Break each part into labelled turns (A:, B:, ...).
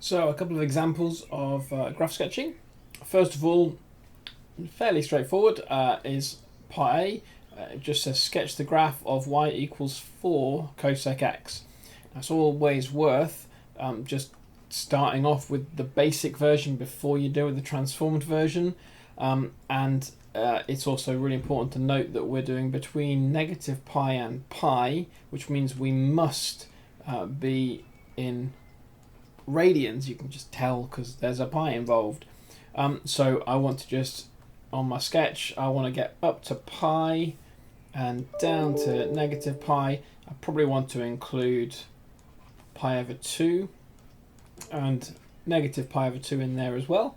A: So a couple of examples of graph sketching. First of all, fairly straightforward, is part A. It just says sketch the graph of y equals 4 cosec x. That's always worth just starting off with the basic version before you deal with the transformed version. And it's also really important to note that we're doing between negative pi and pi, which means we must be in radians. You can just tell because there's a pi involved. So I want to just, on my sketch, I want to get up to pi and down to negative pi. I probably want to include pi over 2 and negative pi over 2 in there as well,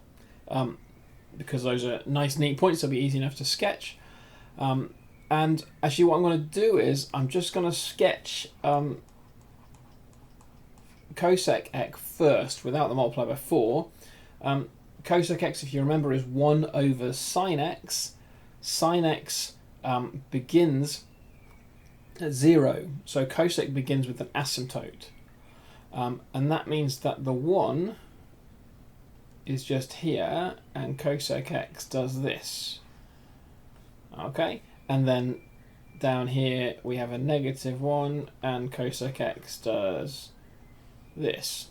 A: because those are nice neat points. They'll be easy enough to sketch. And actually what I'm going to do is I'm just going to sketch cosec x first without the multiply by 4. Cosec x, if you remember, is 1 over sine x. Sine x begins at 0, so cosec begins with an asymptote. And that means that the 1 is just here, and cosec x does this. Okay, and then down here we have a negative 1, and cosec x does this.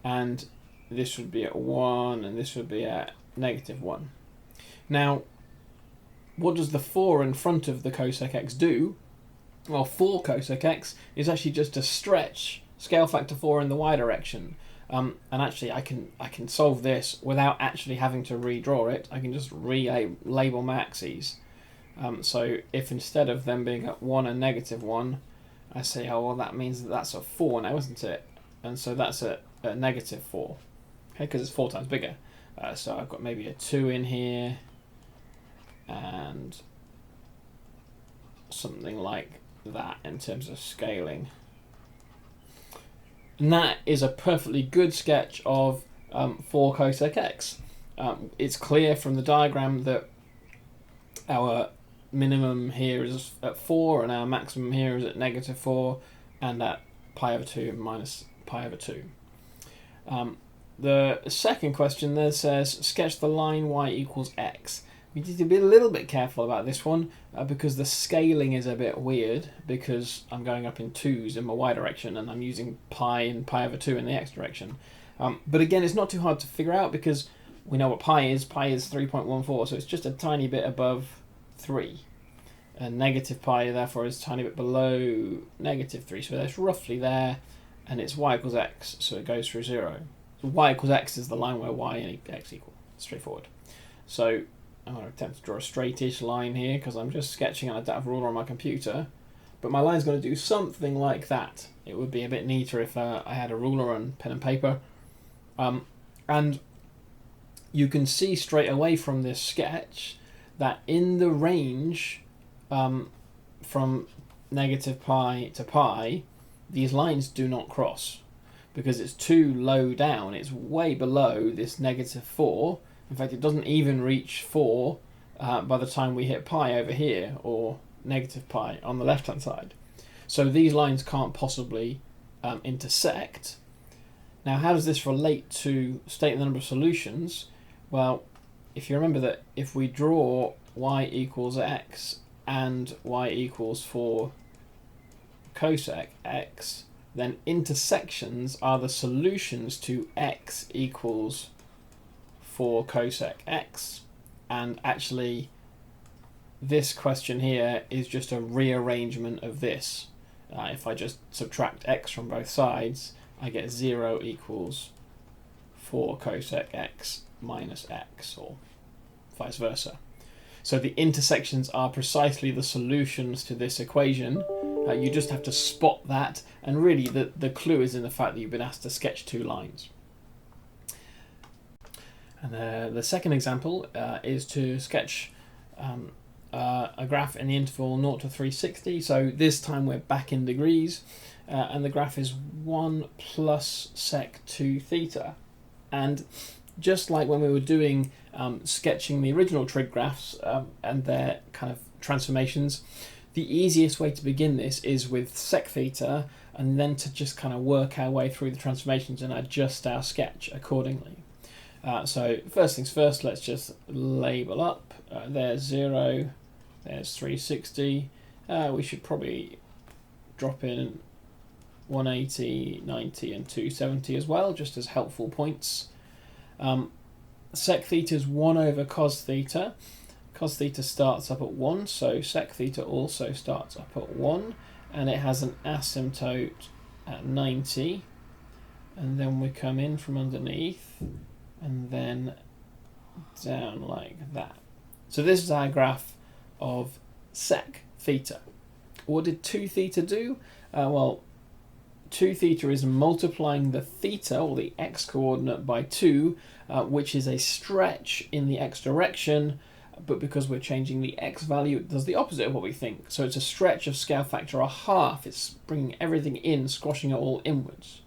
A: And this would be at 1, and this would be at negative 1. Now, what does the 4 in front of the cosec x do? Well, 4 cosec x is actually just a stretch scale factor 4 in the y direction. And actually I can solve this without actually having to redraw it. I can just relabel my axes. So if instead of them being at 1 and negative 1, I say, oh well, that means that that's a 4 now, isn't it? And so that's a negative 4, okay, because it's 4 times bigger. So I've got maybe a 2 in here, and something like that in terms of scaling. And that is a perfectly good sketch of 4 cosec x. It's clear from the diagram that our minimum here is at 4 and our maximum here is at negative 4 and at pi over 2 minus pi over 2. The second question there says sketch the line y equals x. We need to be a little bit careful about this one because the scaling is a bit weird, because I'm going up in 2s in my y direction and I'm using pi and pi over 2 in the x direction. But again, it's not too hard to figure out because we know what pi is. Pi is 3.14, so it's just a tiny bit above 3. And negative pi, therefore, is a tiny bit below negative 3, so that's roughly there, and it's y equals x, so it goes through 0. So y equals x is the line where y and x equal. Straightforward. So I'm going to attempt to draw a straightish line here because I'm just sketching and I don't have a ruler on my computer. But my line's going to do something like that. It would be a bit neater if I had a ruler and pen and paper. And you can see straight away from this sketch that in the range from negative pi to pi, these lines do not cross because it's too low down. It's way below this negative 4. In fact, it doesn't even reach 4 by the time we hit pi over here, or negative pi on the left-hand side. So these lines can't possibly intersect. Now, how does this relate to state the number of solutions? Well, if you remember that if we draw y equals x and y equals 4 cosec x, then intersections are the solutions to x equals 4 cosec x, and actually this question here is just a rearrangement of this. If I just subtract x from both sides, I get 0 equals 4 cosec x minus x, or vice versa. So the intersections are precisely the solutions to this equation. You just have to spot that, and really the clue is in the fact that you've been asked to sketch 2 lines. And the second example is to sketch a graph in the interval 0 to 360. So this time we're back in degrees, and the graph is 1 plus sec 2 theta. And just like when we were doing sketching the original trig graphs and their kind of transformations, the easiest way to begin this is with sec theta, and then to just kind of work our way through the transformations and adjust our sketch accordingly. So first things first, let's just label up. There's 0, there's 360. We should probably drop in 180, 90 and 270 as well, just as helpful points. Sec theta is 1 over cos theta. Cos theta starts up at 1, so sec theta also starts up at 1, and it has an asymptote at 90, and then we come in from underneath and then down like that. So this is our graph of sec theta. What did 2 theta do? Well, 2 theta is multiplying the theta, or the x coordinate, by 2, which is a stretch in the x direction, but because we're changing the x value, it does the opposite of what we think. So it's a stretch of scale factor a half. It's bringing everything in, squashing it all inwards.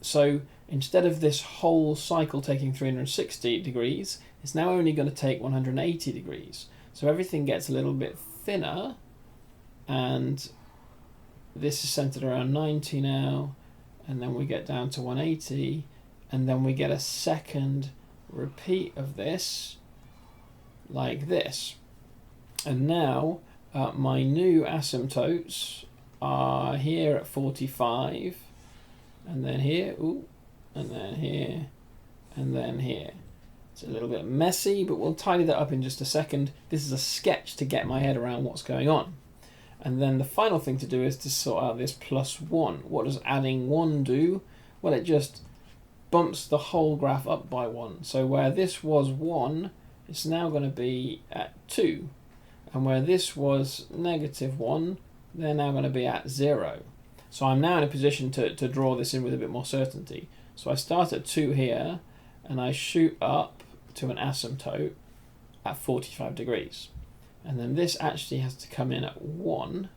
A: So instead of this whole cycle taking 360 degrees, it's now only going to take 180 degrees. So everything gets a little bit thinner, and this is centered around 90 now, and then we get down to 180, and then we get a second repeat of this like this. And now my new asymptotes are here at 45, and then here, and then here, and then here. It's a little bit messy, but we'll tidy that up in just a second. This is a sketch to get my head around what's going on. And then the final thing to do is to sort out this +1. What does adding 1 do? Well, it just bumps the whole graph up by 1. So where this was 1, it's now going to be at 2. And where this was -1, they're now going to be at 0. So I'm now in a position to draw this in with a bit more certainty. So I start at 2 here, and I shoot up to an asymptote at 45 degrees. And then this actually has to come in at 1,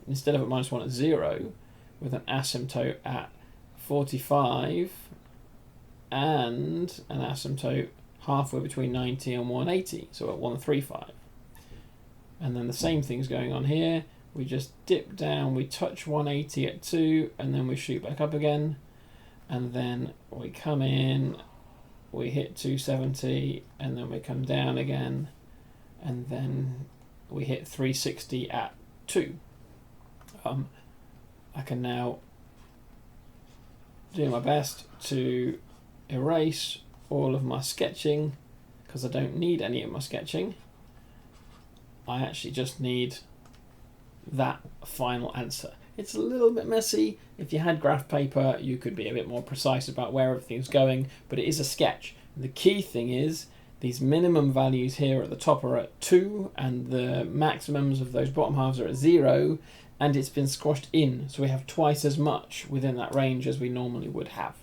A: instead of at -1 at 0, with an asymptote at 45 and an asymptote halfway between 90 and 180, so at 135. And then the same thing's going on here. We just dip down, we touch 180 at 2, and then we shoot back up again. And then we come in, we hit 270, and then we come down again, and then we hit 360 at 2. I can now do my best to erase all of my sketching, because I don't need any of my sketching. I actually just need that final answer. It's a little bit messy. If you had graph paper, you could be a bit more precise about where everything's going, but it is a sketch. The key thing is these minimum values here at the top are at 2, and the maximums of those bottom halves are at 0, and it's been squashed in, so we have twice as much within that range as we normally would have.